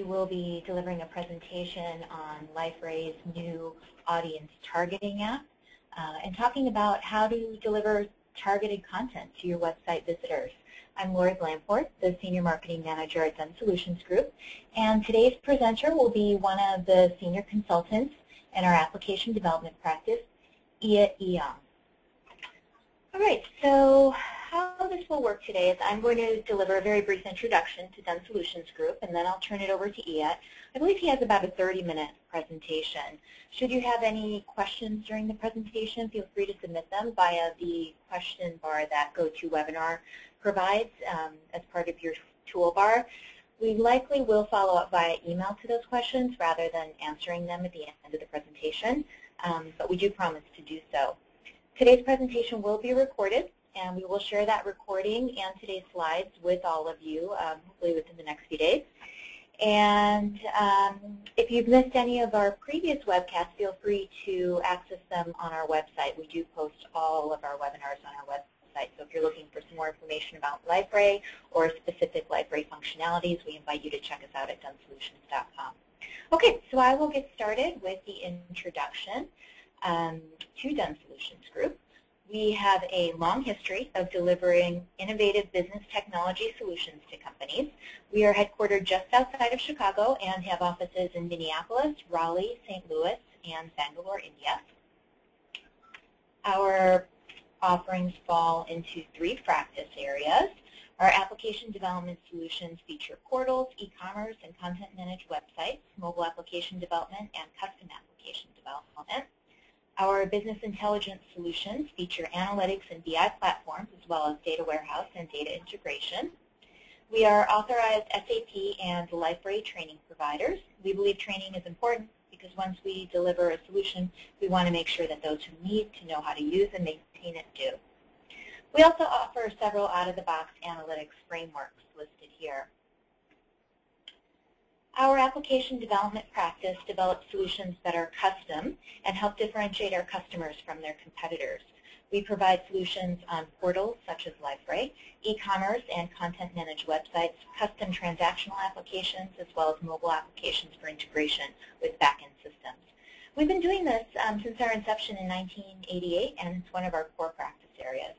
will be delivering a presentation on Liferay's new Audience Targeting App and talking about how to deliver targeted content to your website visitors. I'm Lori Blanford, the Senior Marketing Manager at Zen Solutions Group, and today's presenter will be one of the senior consultants in our application development practice, Ia Eong. All right, so how this will work today is I'm going to deliver a very brief introduction to Zen Solutions Group, and then I'll turn it over to Ia. I believe he has about a 30-minute presentation. Should you have any questions during the presentation, feel free to submit them via the question bar that GoToWebinar provides as part of your toolbar. We likely will follow up via email to those questions rather than answering them at the end of the presentation, but we do promise to do so. Today's presentation will be recorded, and we will share that recording and today's slides with all of you, hopefully within the next few days. And if you've missed any of our previous webcasts, feel free to access them on our website. We do post all of our webinars on our website, so if you're looking for some more information about Liferay or specific Liferay functionalities, we invite you to check us out at zensolutions.com. Okay, so I will get started with the introduction to Zen Solutions Group. We have a long history of delivering innovative business technology solutions to companies. We are headquartered just outside of Chicago and have offices in Minneapolis, Raleigh, St. Louis, and Bangalore, India. Our offerings fall into 3 practice areas. Our application development solutions feature portals, e-commerce, and content-managed websites, mobile application development, and custom application development. Our business intelligence solutions feature analytics and BI platforms, as well as data warehouse and data integration. We are authorized SAP and Liferay training providers. We believe training is important because once we deliver a solution, we want to make sure that those who need to know how to use and maintain it do. We also offer several out-of-the-box analytics frameworks listed here. Our application development practice develops solutions that are custom and help differentiate our customers from their competitors. We provide solutions on portals such as Liferay, e-commerce and content-managed websites, custom transactional applications, as well as mobile applications for integration with back-end systems. We've been doing this since our inception in 1988, and it's one of our core practice areas.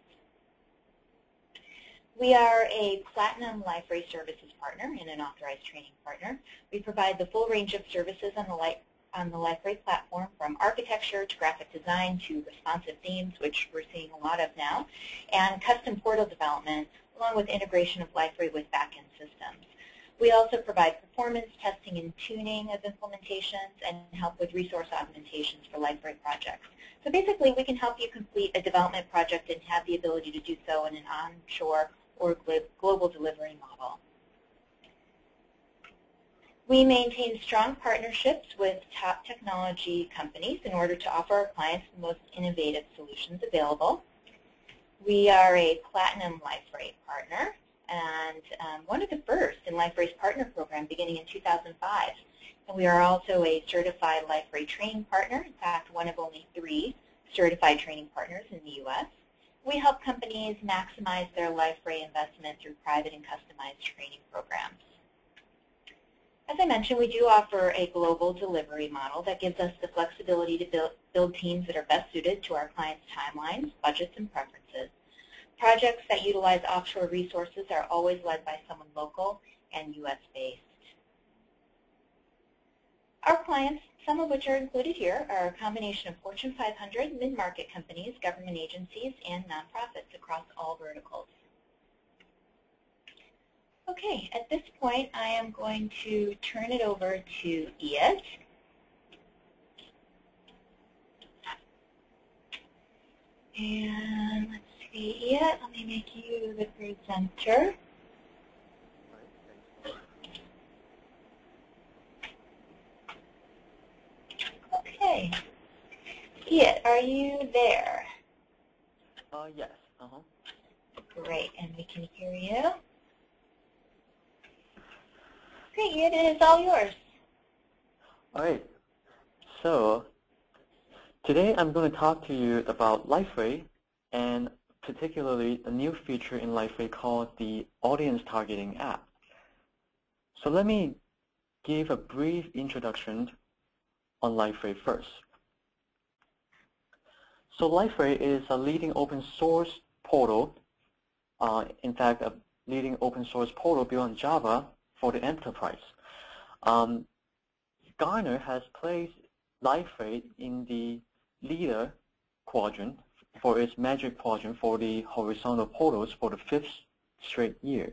We are a Platinum Liferay Services partner and an authorized training partner. We provide the full range of services on the Liferay platform, from architecture to graphic design to responsive themes, which we're seeing a lot of now, and custom portal development, along with integration of Liferay with back-end systems. We also provide performance testing and tuning of implementations and help with resource augmentations for Liferay projects. So basically, we can help you complete a development project and have the ability to do so in an onshore or global delivery model. We maintain strong partnerships with top technology companies in order to offer our clients the most innovative solutions available. We are a Platinum Liferay partner and one of the first in Liferay's partner program beginning in 2005. And we are also a certified Liferay training partner, in fact, one of only 3 certified training partners in the U.S. We help companies maximize their Liferay investment through private and customized training programs. As I mentioned, we do offer a global delivery model that gives us the flexibility to build teams that are best suited to our clients' timelines, budgets, and preferences. Projects that utilize offshore resources are always led by someone local and U.S.-based. Our clients, some of which are included here, are a combination of Fortune 500, mid-market companies, government agencies, and nonprofits across all verticals. Okay, at this point, I am going to turn it over to Ia. And let's see, Ia, let me make you the presenter. Okay. Ia, are you there? Yes. Great, and we can hear you. Great, Ia, it is all yours. All right. So today I'm going to talk to you about Liferay, and particularly a new feature in Liferay called the Audience Targeting App. So let me give a brief introduction on Liferay first. So Liferay is a leading open source portal, in fact, a leading open source portal built on Java for the enterprise. Gartner has placed Liferay in the leader quadrant for its Magic Quadrant for the horizontal portals for the 5th straight year.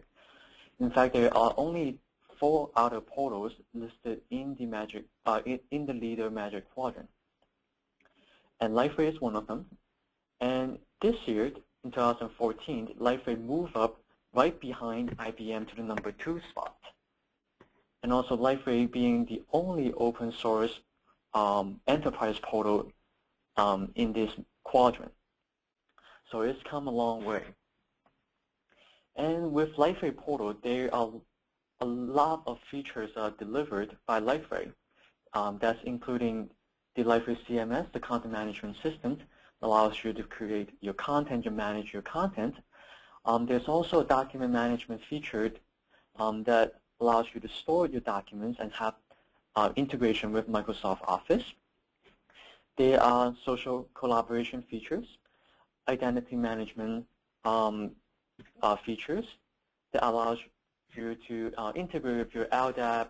In fact, there are only 4 other portals listed in the leader Magic Quadrant, and Liferay is one of them. And this year, in 2014, Liferay moved up right behind IBM to the number 2 spot. And also Liferay being the only open source enterprise portal in this quadrant. So it's come a long way. And with Liferay portal, there are a lot of features delivered by Liferay. That's including the Liferay CMS, the content management system, allows you to create your content, you manage your content. There's also a document management feature that allows you to store your documents and have integration with Microsoft Office. There are social collaboration features, identity management features that allows you to integrate with your LDAP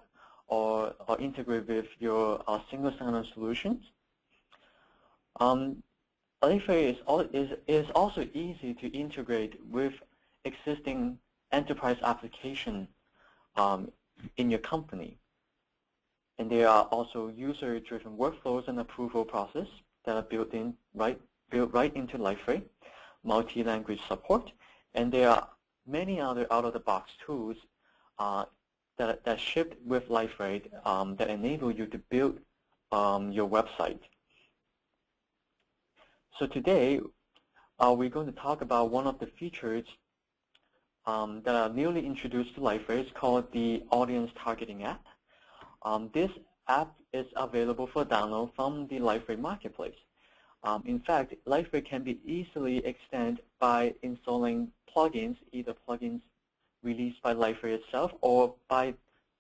or integrate with your single sign-on solutions. Liferay is also easy to integrate with existing enterprise application in your company. And there are also user-driven workflows and approval process that are built right into Liferay, multi-language support, and there are many other out-of-the-box tools that shipped with Liferay that enable you to build your website. So today, we're going to talk about one of the features that are newly introduced to Liferay. It's called the Audience Targeting App. This app is available for download from the Liferay Marketplace. In fact, Liferay can be easily extended by installing plugins, either plugins released by Liferay itself or by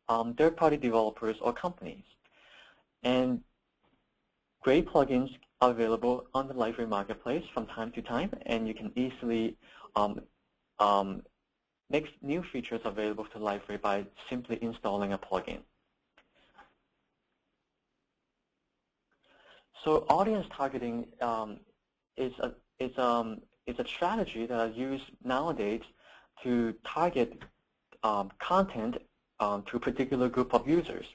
third-party developers or companies. And great plugins are available on the Liferay Marketplace from time to time, and you can easily make new features available to Liferay by simply installing a plugin. So audience targeting is a strategy that is used nowadays to target content to a particular group of users.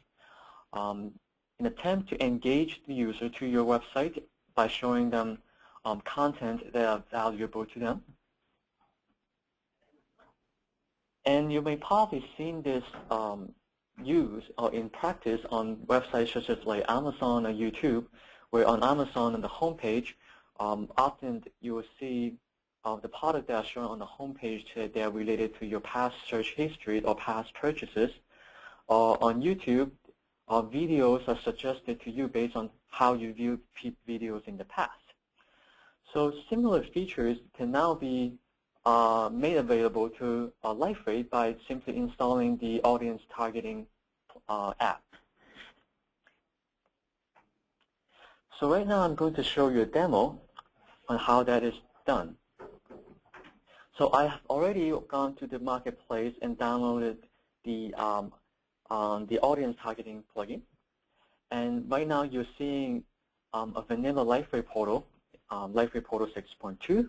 In an attempt to engage the user to your website by showing them content that are valuable to them. And you may probably seen this used or in practice on websites such as like Amazon or YouTube, where on Amazon on the homepage, often you will see the product that are shown on the homepage that they are related to your past search history or past purchases. On YouTube, videos are suggested to you based on how you viewed videos in the past. So similar features can now be made available to Liferay by simply installing the Audience Targeting app. So right now I'm going to show you a demo on how that is done. So I have already gone to the marketplace and downloaded the audience targeting plugin. And right now you're seeing a vanilla Liferay portal, Liferay portal 6.2.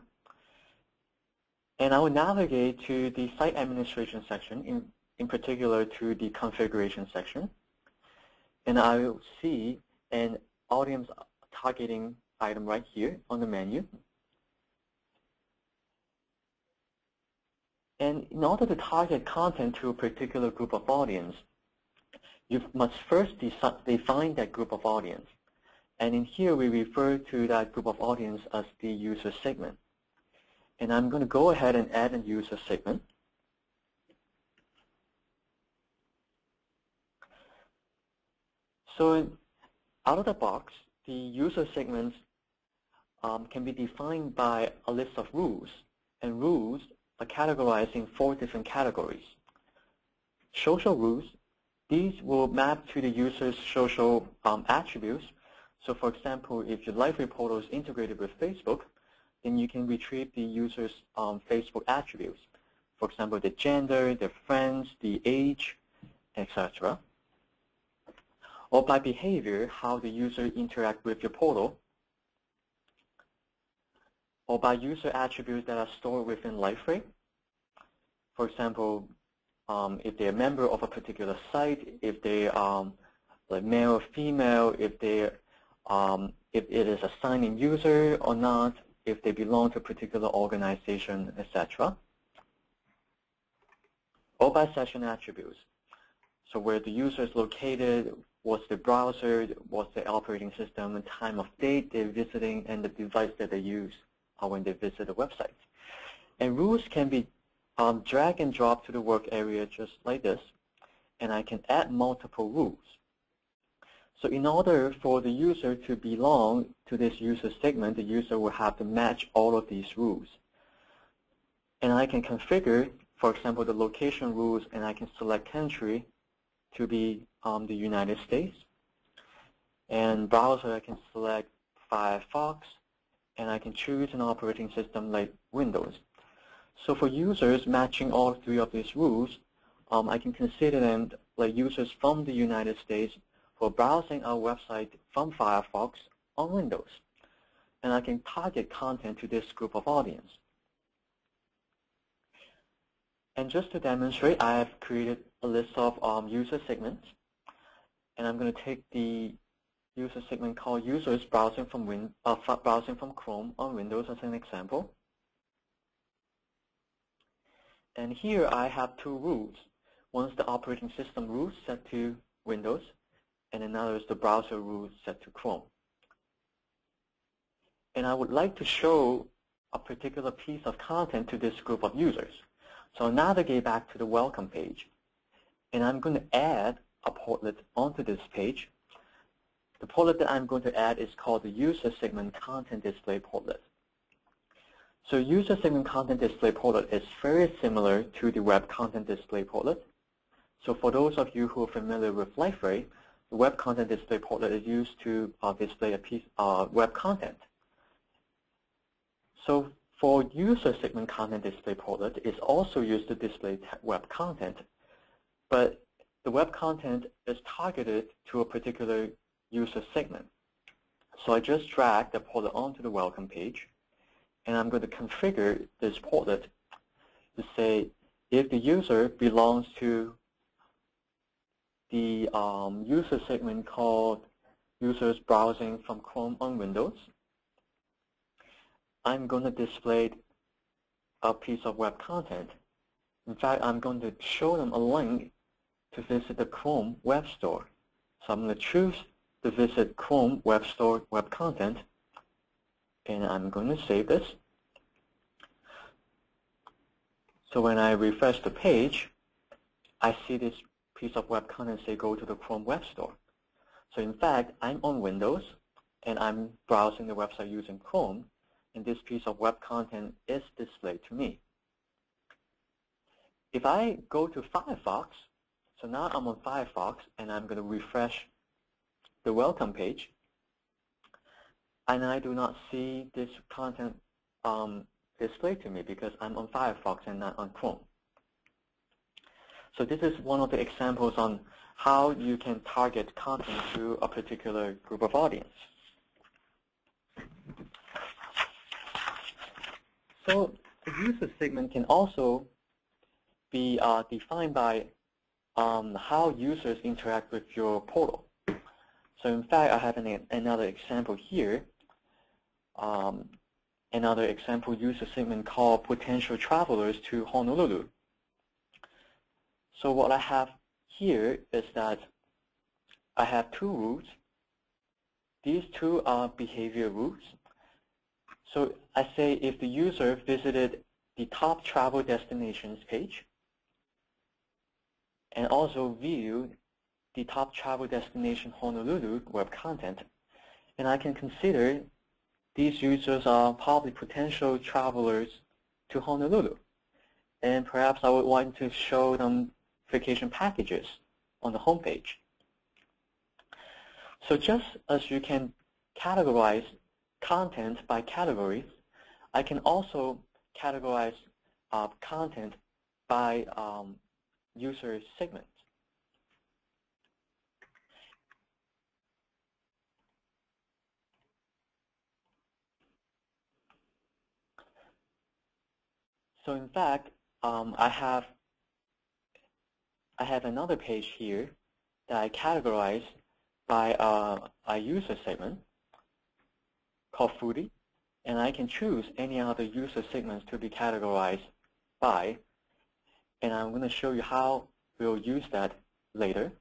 And I will navigate to the site administration section, in particular to the configuration section. And I will see an audience targeting item right here on the menu. And in order to target content to a particular group of audience, you must first define that group of audience. And in here, we refer to that group of audience as the user segment. And I'm going to go ahead and add a user segment. So out of the box, the user segments can be defined by a list of rules. And rules are categorized in 4 different categories: social rules, These will map to the user's social attributes. So for example, if your Liferay portal is integrated with Facebook, then you can retrieve the user's Facebook attributes. For example, the gender, their friends, the age, etc. Or by behavior, how the user interact with your portal, or by user attributes that are stored within Liferay. For example, if they're a member of a particular site, if they are like male or female, if it is a sign-in user or not, if they belong to a particular organization, etc. Or by session attributes. So where the user is located, what's the browser, what's the operating system, and time of date they're visiting, and the device that they use when they visit the website. And rules can be drag and drop to the work area just like this, and I can add multiple rules. So in order for the user to belong to this user segment, the user will have to match all of these rules. And I can configure, for example, the location rules, and I can select country to be the United States. And browser, I can select Firefox, and I can choose an operating system like Windows. So for users matching all three of these rules, I can consider them like users from the United States for browsing our website from Firefox on Windows. And I can target content to this group of audience. And just to demonstrate, I have created a list of user segments. And I'm going to take the user segment called users browsing from Chrome on Windows as an example. And here I have two rules. One is the operating system rules set to Windows, and another is the browser rules set to Chrome. And I would like to show a particular piece of content to this group of users. So I'll navigate back to the welcome page, and I'm going to add a portlet onto this page. The portlet that I'm going to add is called the user segment content display portlet. So user segment content display portlet is very similar to the web content display portlet. So for those of you who are familiar with Liferay, the web content display portlet is used to display a piece of web content. So for user segment content display portlet, it's also used to display web content, but the web content is targeted to a particular user segment. So I just drag the portlet onto the welcome page, and I'm going to configure this portlet to say if the user belongs to the user segment called users browsing from Chrome on Windows, I'm going to display a piece of web content. In fact, I'm going to show them a link to visit the Chrome web store. So I'm going to choose to visit Chrome web store web content, and I'm going to save this. So when I refresh the page, I see this piece of web content say go to the Chrome web store. So in fact, I'm on Windows, and I'm browsing the website using Chrome, and this piece of web content is displayed to me. If I go to Firefox, so now I'm on Firefox, and I'm going to refresh the welcome page, and I do not see this content displayed to me because I'm on Firefox and not on Chrome. So this is one of the examples on how you can target content to a particular group of audience. So the user segment can also be defined by how users interact with your portal. So in fact, I have another example here. Another example user segment called potential travelers to Honolulu. So what I have here is that I have two rules. These two are behavior rules. So I say if the user visited the top travel destinations page and also viewed the top travel destination Honolulu web content, and I can consider these users are probably potential travelers to Honolulu. And perhaps I would want to show them vacation packages on the home page. So just as you can categorize content by categories, I can also categorize content by user segment. So in fact, I have another page here that I categorize by a user segment called foodie, and I can choose any other user segments to be categorized by, and I'm going to show you how we'll use that later.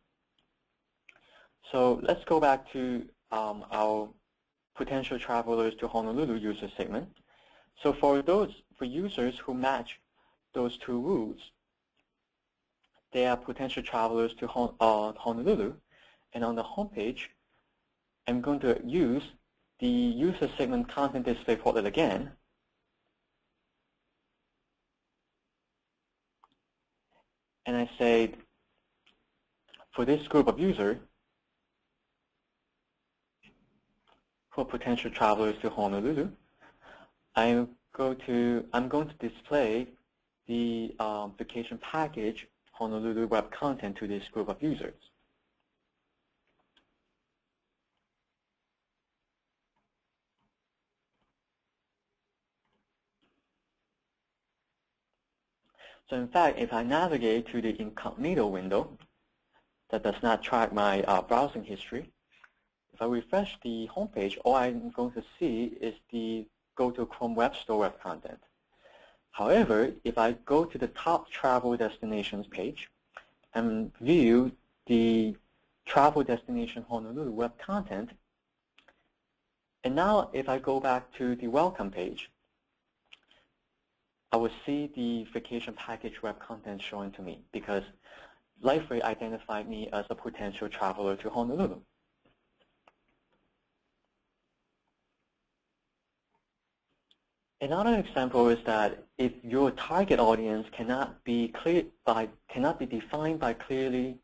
So let's go back to our potential travelers to Honolulu user segment. So for users who match those two rules, they are potential travelers to Honolulu, and on the home page, I'm going to use the user segment content display portlet again. And I say, for this group of users, for potential travelers to Honolulu, I'm going to display the vacation package Honolulu web content to this group of users. So in fact, if I navigate to the incognito window that does not track my browsing history, if I refresh the home page, all I'm going to see is the Go to Chrome Web Store web content. However, if I go to the top travel destinations page and view the travel destination Honolulu web content, and now if I go back to the welcome page, I will see the vacation package web content showing to me because Liferay identified me as a potential traveler to Honolulu. Another example is that if your target audience cannot be defined by clearly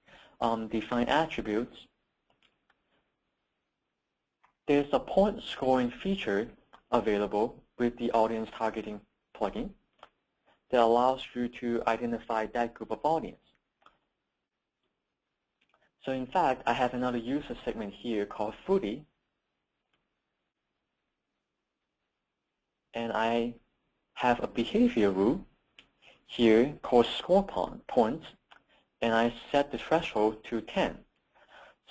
defined attributes, there's a point scoring feature available with the audience targeting plugin that allows you to identify that group of audience. So in fact, I have another user segment here called foodie, and I have a behavior rule here called score points, and I set the threshold to 10.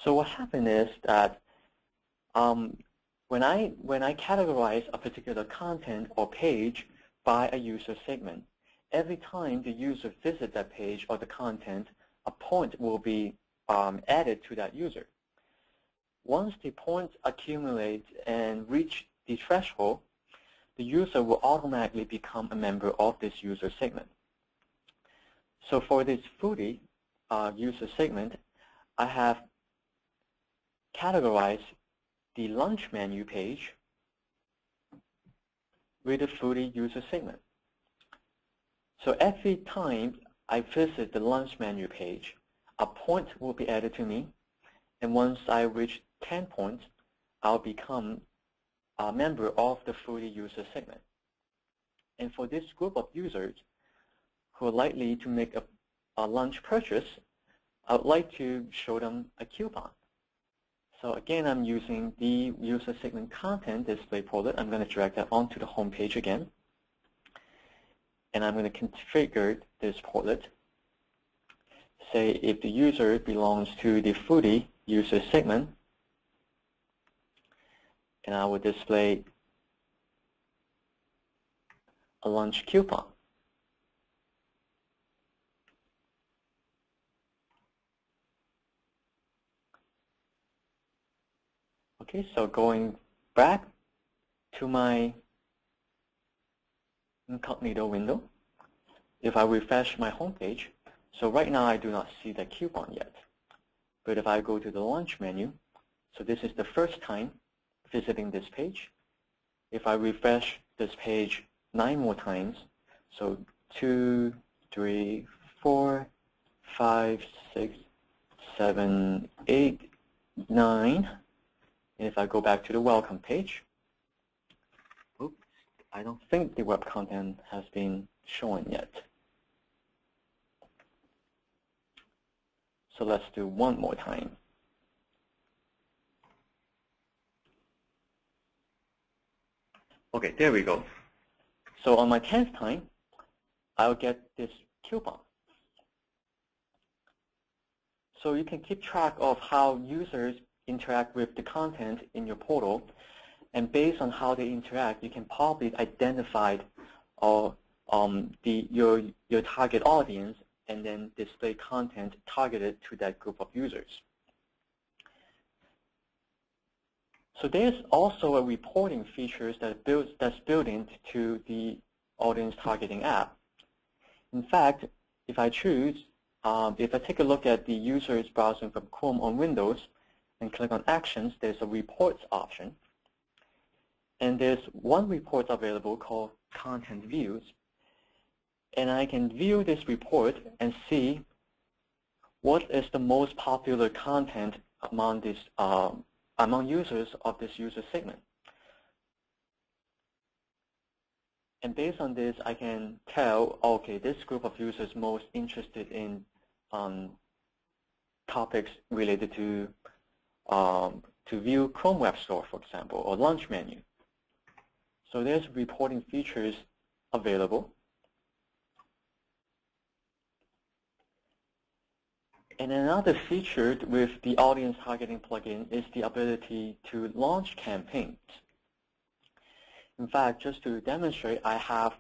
So what happened is that when I categorize a particular content or page by a user segment, every time the user visits that page or the content, a point will be added to that user. Once the points accumulate and reach the threshold, the user will automatically become a member of this user segment. So for this foodie user segment, I have categorized the lunch menu page with the foodie user segment. So every time I visit the lunch menu page, a point will be added to me, and once I reach 10 points, I'll become a member of the foodie user segment. And for this group of users who are likely to make a lunch purchase, I would like to show them a coupon. So again, I'm using the user segment content display portlet. I'm going to drag that onto the home page again. And I'm going to configure this portlet. Say if the user belongs to the foodie user segment, and I will display a lunch coupon. Okay, so going back to my incognito window, if I refresh my home page, so right now I do not see the coupon yet. But if I go to the launch menu, so this is the first time visiting this page. If I refresh this page 9 more times, so 2, 3, 4, 5, 6, 7, 8, 9. And if I go back to the welcome page, oops, I don't think the web content has been shown yet. So let's do one more time. Okay, there we go. So on my 10th time, I'll get this coupon. So you can keep track of how users interact with the content in your portal, and based on how they interact, you can probably identify your target audience and then display content targeted to that group of users. So there's also a reporting features that's built into the Audience Targeting app. In fact, if I choose, if I take a look at the users browsing from Chrome on Windows and click on Actions, there's a Reports option. And there's one report available called Content Views. And I can view this report and see what is the most popular content among users of this user segment. And based on this, I can tell, okay, this group of users most interested in topics related to view Chrome Web Store, for example, or launch menu. So there's reporting features available. And another feature with the audience targeting plugin is the ability to launch campaigns. In fact, just to demonstrate, I have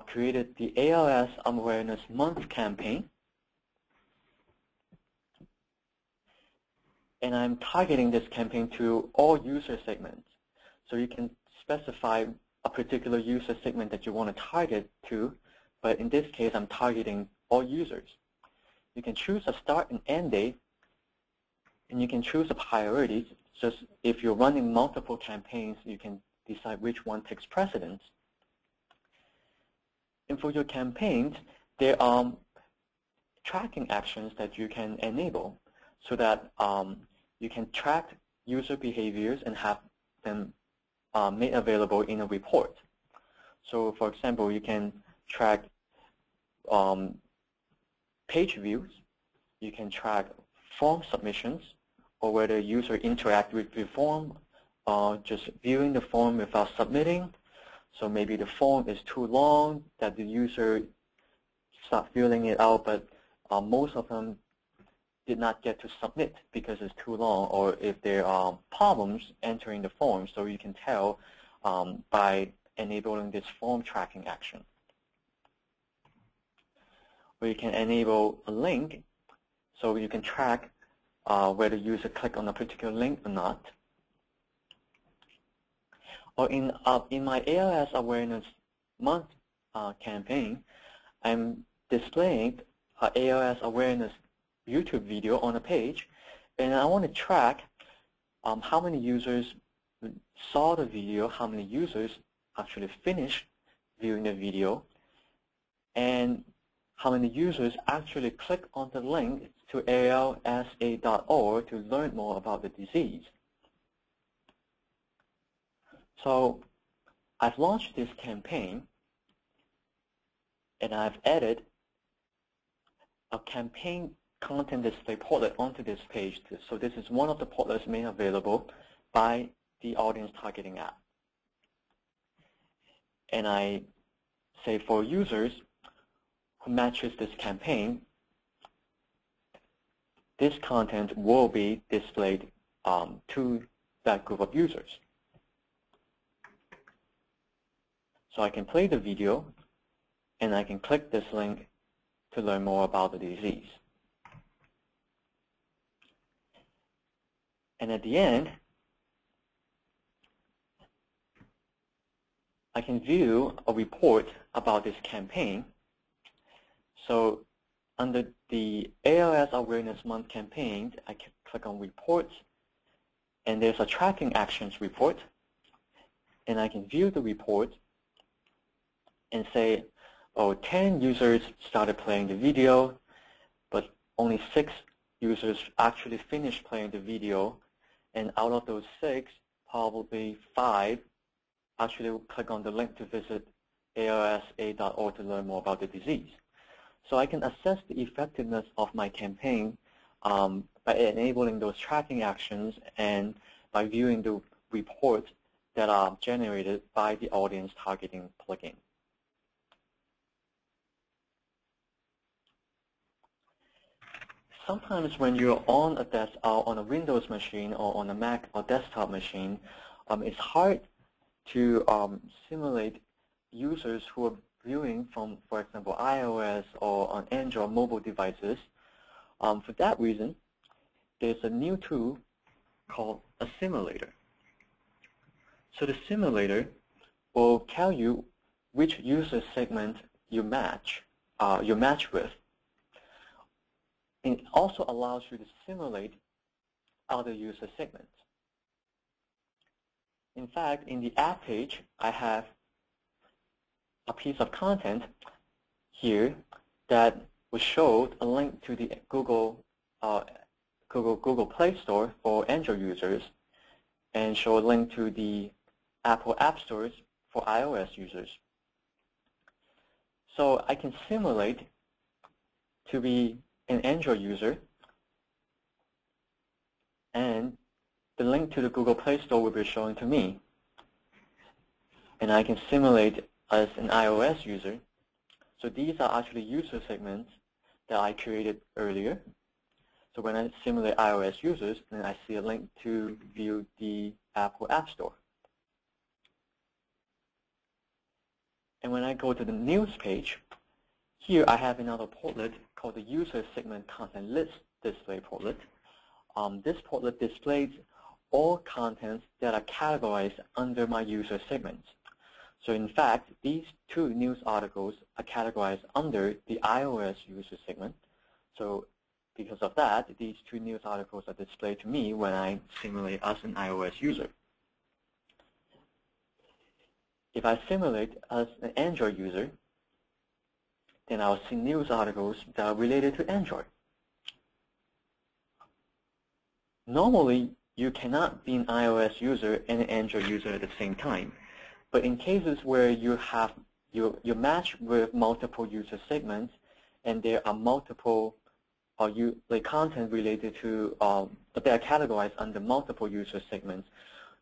created the ALS Awareness Month campaign. And I'm targeting this campaign to all user segments. So you can specify a particular user segment that you want to target to, but in this case, I'm targeting all users. You can choose a start and end date, and you can choose a priority. Just if you're running multiple campaigns, you can decide which one takes precedence. And for your campaigns, there are tracking actions that you can enable so that you can track user behaviors and have them made available in a report. So for example, you can track page views, you can track form submissions, or whether a user interact with the form or just viewing the form without submitting. So maybe the form is too long that the user start filling it out, but most of them did not get to submit because it's too long, or if there are problems entering the form, so you can tell by enabling this form tracking action. Or you can enable a link, so you can track whether the user click on a particular link or not. Or in my ALS Awareness Month campaign, I'm displaying an ALS Awareness YouTube video on a page, and I want to track how many users saw the video, how many users actually finished viewing the video, and how many users actually click on the link to alsa.org to learn more about the disease. So I've launched this campaign, and I've added a campaign content display portlet onto this page. So this is one of the portlets made available by the Audience Targeting app. And I say for users who matches this campaign, this content will be displayed to that group of users. So I can play the video, and I can click this link to learn more about the disease. And at the end, I can view a report about this campaign. So under the ALS Awareness Month campaign, I can click on Reports, and there's a Tracking Actions report. And I can view the report and say, oh, 10 users started playing the video, but only 6 users actually finish playing the video, and out of those 6, probably 5 actually will click on the link to visit ARSA.org to learn more about the disease. So I can assess the effectiveness of my campaign by enabling those tracking actions and by viewing the reports that are generated by the audience targeting plugin. Sometimes when you're on a Windows machine or on a Mac or desktop machine, it's hard to simulate users who are viewing from, for example, iOS or on Android mobile devices. For that reason, there's a new tool called a simulator. So the simulator will tell you which user segment you match with. And it also allows you to simulate other user segments. In fact, in the app page, I have a piece of content here that will show a link to the Google Play Store for Android users and show a link to the Apple App Stores for iOS users. So I can simulate to be an Android user, and the link to the Google Play Store will be shown to me. And I can simulate as an iOS user. So these are actually user segments that I created earlier. So when I simulate iOS users, then I see a link to view the Apple App Store. And when I go to the news page, here I have another portlet called the User Segment Content List Display portlet. This portlet displays all contents that are categorized under my user segments. So in fact, these 2 news articles are categorized under the iOS user segment. So because of that, these 2 news articles are displayed to me when I simulate as an iOS user. If I simulate as an Android user, then I'll see news articles that are related to Android. Normally, you cannot be an iOS user and an Android user at the same time. But in cases where you match with multiple user segments and there are multiple content related to that are categorized under multiple user segments,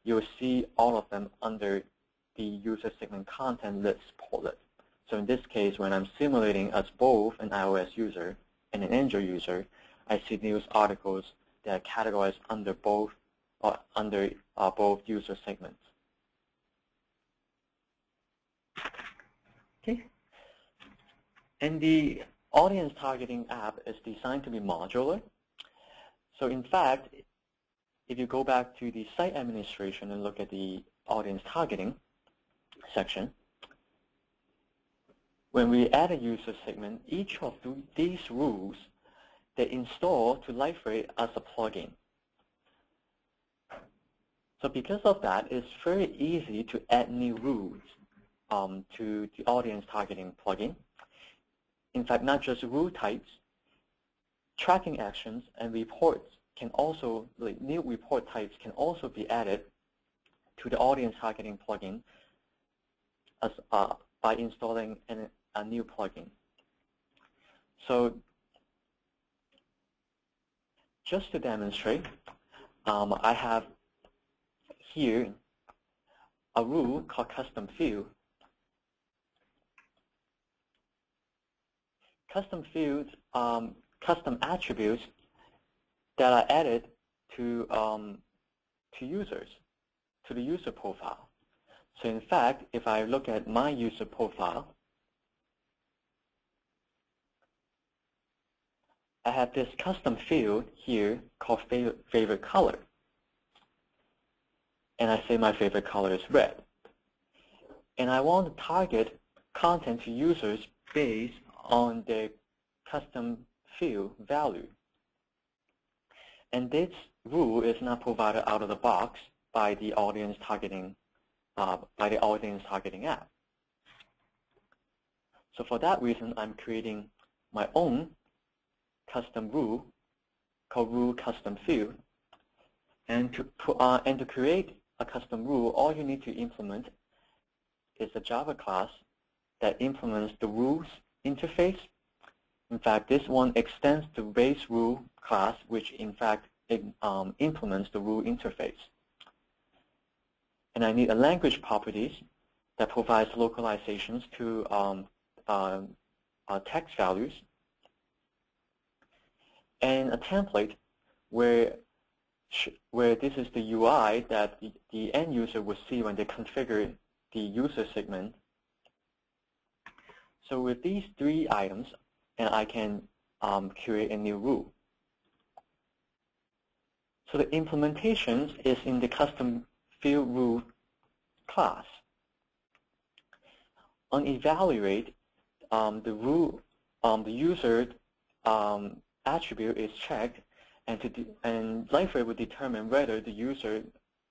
you'll see all of them under the user segment content list portlet. So in this case, when I'm simulating as both an iOS user and an Android user, I see news articles that are categorized under both user segments. Okay. And the audience targeting app is designed to be modular. So in fact, if you go back to the site administration and look at the audience targeting section, when we add a user segment, each of these rules they install to Liferay as a plugin. So because of that, it's very easy to add new rules to the audience targeting plugin. In fact, not just rule types, tracking actions and reports can also, new report types can also be added to the audience targeting plugin as, by installing a new plugin. So just to demonstrate, I have here a rule called custom field. Custom fields, custom attributes that are added to users, to the user profile. So in fact, if I look at my user profile, I have this custom field here called favorite color. And I say my favorite color is red. And I want to target content to users based on their custom field value. And this rule is not provided out of the box by the audience targeting app. So for that reason, I'm creating my own custom rule called rule custom field. And to create a custom rule, all you need to implement is a Java class that implements the rules interface. In fact, this one extends the base rule class, which in fact implements the rule interface. And I need a language properties that provides localizations to text values, and a template where this is the UI that the end user will see when they configure the user segment. So with these 3 items, and I can create a new rule. So the implementation is in the custom field rule class. On evaluate, the rule, the user attribute is checked, and Liferay will determine whether the user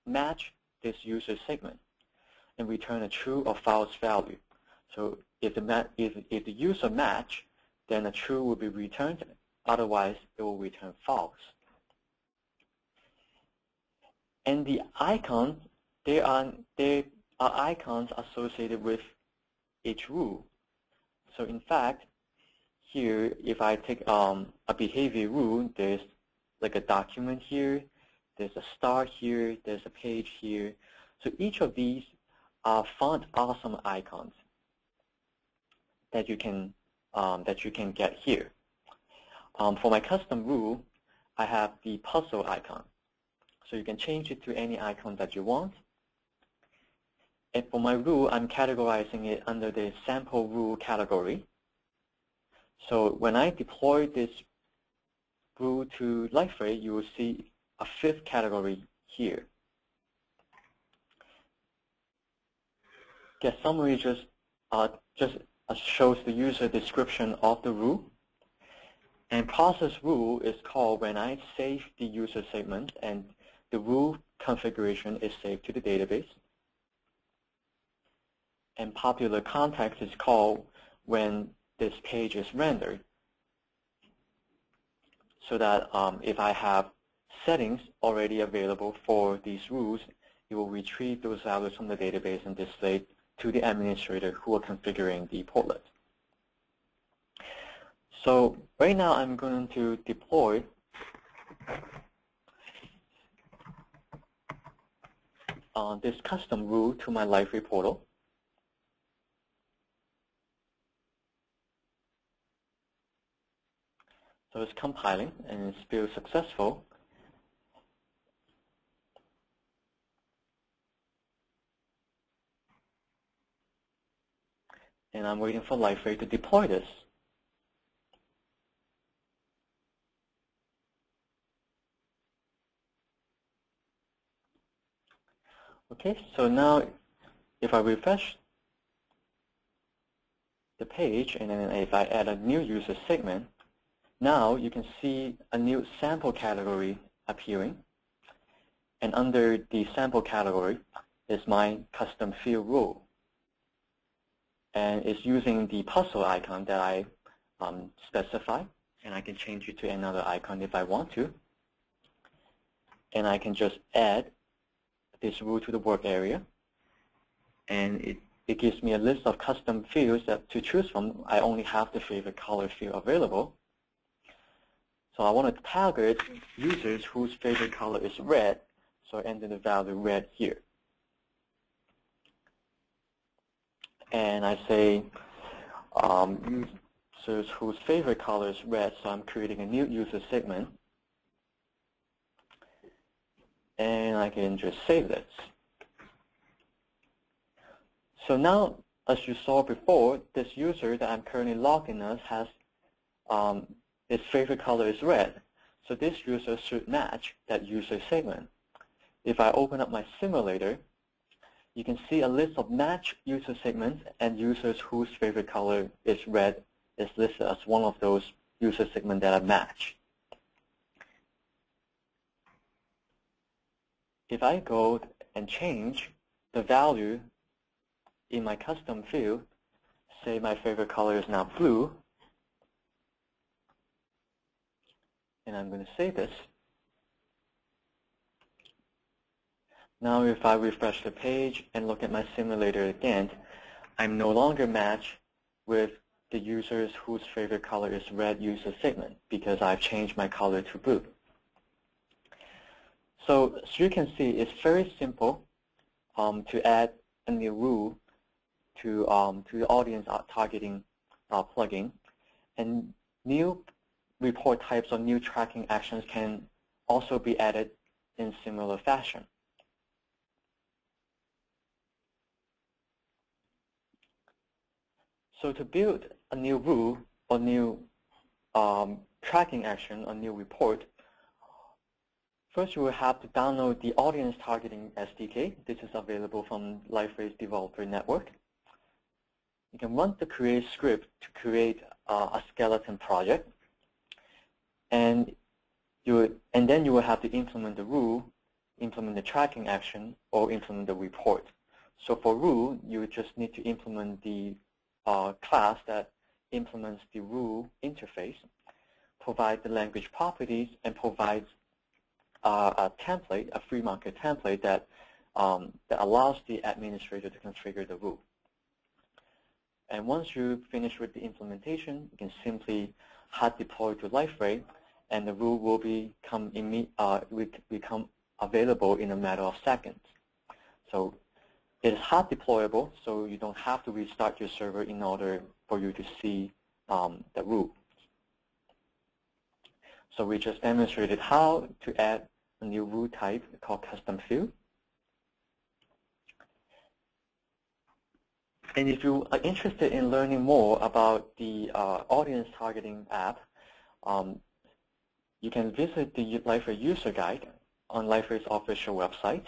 match this user segment and return a true or false value. So if the user match, then a true will be returned. Otherwise, it will return false. And the icons, there are icons associated with each rule. So in fact, here, if I take a behavior rule, there's like a document here, there's a star here, there's a page here. So each of these are font awesome icons that you can get here. For my custom rule, I have the puzzle icon. So you can change it to any icon that you want. And for my rule, I'm categorizing it under the sample rule category. So when I deploy this rule to Liferay, you will see a 5th category here. Get summary just shows the user description of the rule. And process rule is called when I save the user segment and the rule configuration is saved to the database. And popular context is called when this page is rendered. So that if I have settings already available for these rules, it will retrieve those values from the database and display to the administrator who are configuring the portlet. So right now I'm going to deploy this custom rule to my Liferay portal. So it's compiling and it's still successful. And I'm waiting for Liferay to deploy this. Okay, so now if I refresh the page and then if I add a new user segment, now you can see a new sample category appearing. And under the sample category is my custom field rule. And it's using the puzzle icon that I specify. And I can change it to another icon if I want to. And I can just add this rule to the work area. And it gives me a list of custom fields to choose from. I only have the favorite color field available. So I want to target users whose favorite color is red, so I enter the value red here. And I say users whose favorite color is red, so I'm creating a new user segment. And I can just save this. So now, as you saw before, this user that I'm currently logged in as has its favorite color is red. So this user should match that user segment. If I open up my simulator, you can see a list of matched user segments and users whose favorite color is red is listed as one of those user segments that are matched. If I go and change the value in my custom field, say my favorite color is now blue, And I'm going to save this. Now if I refresh the page and look at my simulator again, I'm no longer matched with the users whose favorite color is red user segment because I've changed my color to blue. So as you can see, it's very simple to add a new rule to the audience targeting plugin. And new report types or new tracking actions can also be added in similar fashion. So to build a new rule or new tracking action or new report, first you will have to download the Audience Targeting SDK. This is available from Liferay's developer network. You can run the create script to create a skeleton project, and then you will have to implement the rule, implement the tracking action, or implement the report. So for rule, you just need to implement the class that implements the rule interface, provide the language properties, and provides a template, a free market template that allows the administrator to configure the rule. And once you finish with the implementation, you can simply hard deploy to Liferay, and the rule will become available in a matter of seconds. So it is hard deployable, so you don't have to restart your server in order for you to see the rule. So we just demonstrated how to add a new rule type called custom field. And if you are interested in learning more about the audience targeting app, you can visit the Liferay user guide on Liferay's official website.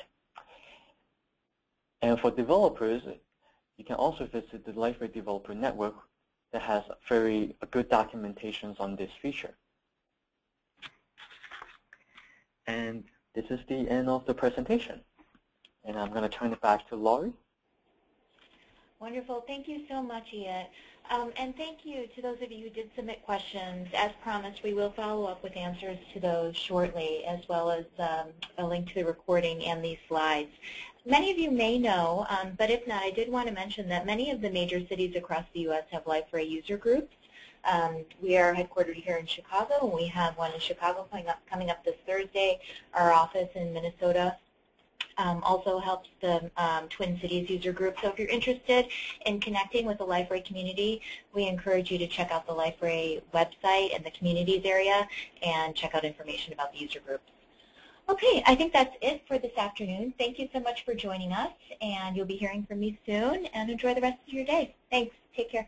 And for developers, you can also visit the Liferay developer network that has very good documentations on this feature. And this is the end of the presentation. And I'm going to turn it back to Laurie. Wonderful. Thank you so much, Ian. And thank you to those of you who did submit questions. As promised, we will follow up with answers to those shortly, as well as a link to the recording and these slides. Many of you may know, but if not, I did want to mention that many of the major cities across the U.S. have Liferay user groups. We are headquartered here in Chicago, and we have one in Chicago coming up this Thursday. Our office in Minnesota also helps the Twin Cities user group. So if you're interested in connecting with the Liferay community, we encourage you to check out the Liferay website and the communities area and check out information about the user groups. Okay, I think that's it for this afternoon. Thank you so much for joining us, and you'll be hearing from me soon, and enjoy the rest of your day. Thanks. Take care.